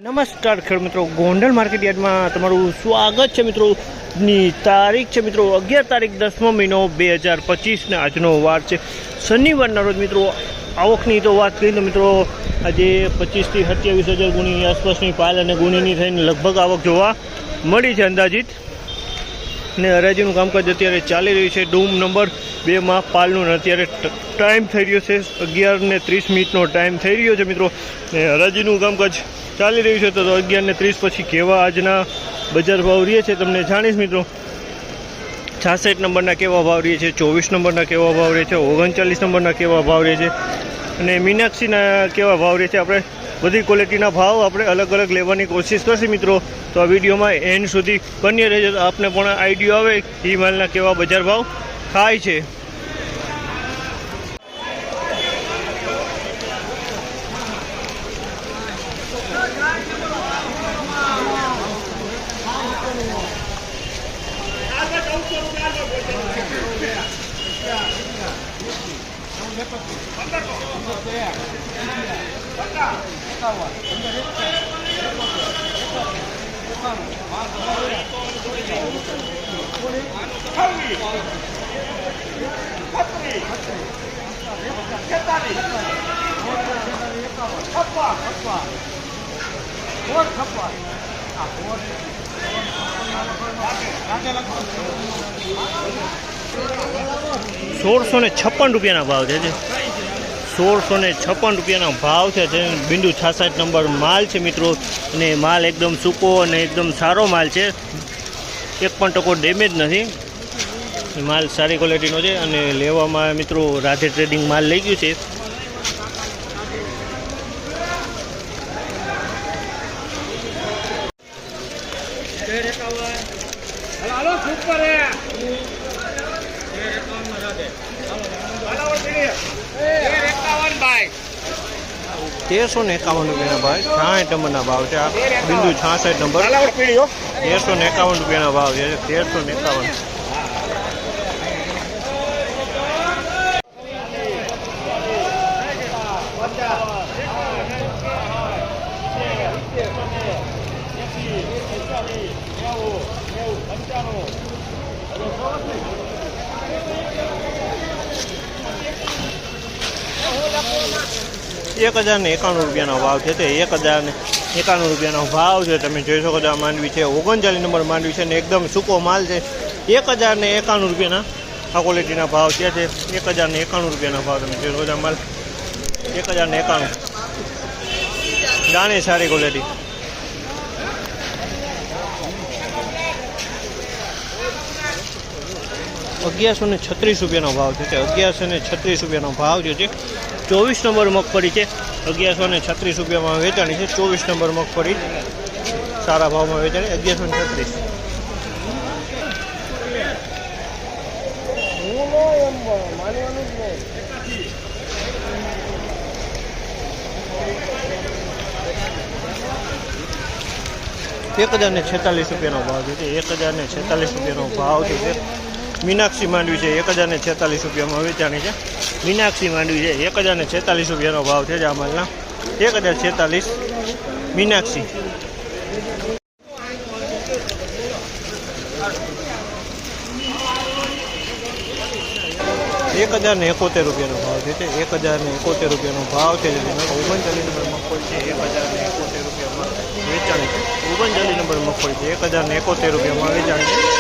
નમસ્કાર ખેડૂત મિત્રો, ગોંડલ માર્કેટ યાર્ડમાં તમારું સ્વાગત છે મિત્રો. ની તારીખ છે મિત્રો 11 તારીખ 10મો મહિનો 2025 ને આજનો વાર છે શનિવારના રોજ મિત્રો. આવકની તો વાત કરીએ તો મિત્રો આજે 25 થી 27,000 ગુણીની આસપાસની પાલ અને ગુણીની થઈને લગભગ આવક જોવા મળી છે અંદાજિત. ને હરાજીનું કામકાજ અત્યારે ચાલી રહ્યું છે. ડૂમ નંબર 2માં પાલનું અત્યારે ટાઈમ થઈ રહ્યો છે 11:30 ટાઈમ થઈ રહ્યો છે મિત્રો. ને હરાજીનું કામકાજ ચાલી રહ્યું છે તો 11:30 પછી કેવા આજના બજાર ભાવ રહે છે તમને જાણીશ મિત્રો. 66 નંબરના કેવા ભાવ રહે છે, 24 નંબરના કેવા ભાવ રહે છે, 39 નંબરના કેવા ભાવ રહે છે અને મીનાક્ષીના કેવા ભાવ રહે છે. આપણે બધી ક્વોલિટીના ભાવ આપણે અલગ અલગ લેવાની કોશિશ કરશે મિત્રો. તો આ વિડીયોમાં એન્ડ સુધી બન્યા રહેજો તો આપને પણ આઈડિયા આવે એ માલના કેવા બજાર ભાવ થાય છે. ₹1656 ભાવ છે. 1656 ભાવ છે. બિંદુ 66 નંબર માલ છે મિત્રો. અને માલ એકદમ સૂકો અને એકદમ સારો માલ છે. એક પણ ટકો ડેમેજ નથી. માલ સારી ક્વોલિટીનો છે અને લેવામાં મિત્રો રાધે ટ્રેડિંગ માલ લઈ ગયું છે. ₹1351 ભાઈ. 60 નંબરના ભાવ છે. આ બિંદુ 66 નંબર ₹1351 ભાવ છે. 1351. ₹1091 ભાવ છે. તે ₹1091 ભાવ છે. તમે જોઈ શકો છો આ માંડવી છે 39 નંબર માંડવી છે ને એકદમ સૂકો માલ છે. ₹1091 આ ક્વોલિટીના ભાવ છે. ₹1091 ભાવ તમે જોઈ શકો છો માલ 1091. દાણે સારી ક્વોલિટી. ₹1136 ભાવ છે. ₹1136 ભાવ છે. 24 નંબર મગફળી છે. ₹1136 વેચાણી છે. 24 નંબર મગફળી સારા ભાવમાં વેચાણી 1136. ₹1046 ભાવ છે. ₹1046 ભાવ છે. મીનાક્ષી માંડવી છે 1046 વેચાણી છે. મીનાક્ષી માંડવી છે 1046 ભાવ છે. આ માલના 1046 મીનાક્ષી. ₹1071 ભાવ છે. ₹1071 ભાવ છે. 39 નંબર મગફળી છે 1071 વેચાણી છે. 39 નંબર મગફળી છે 1071 વેચાણી છે.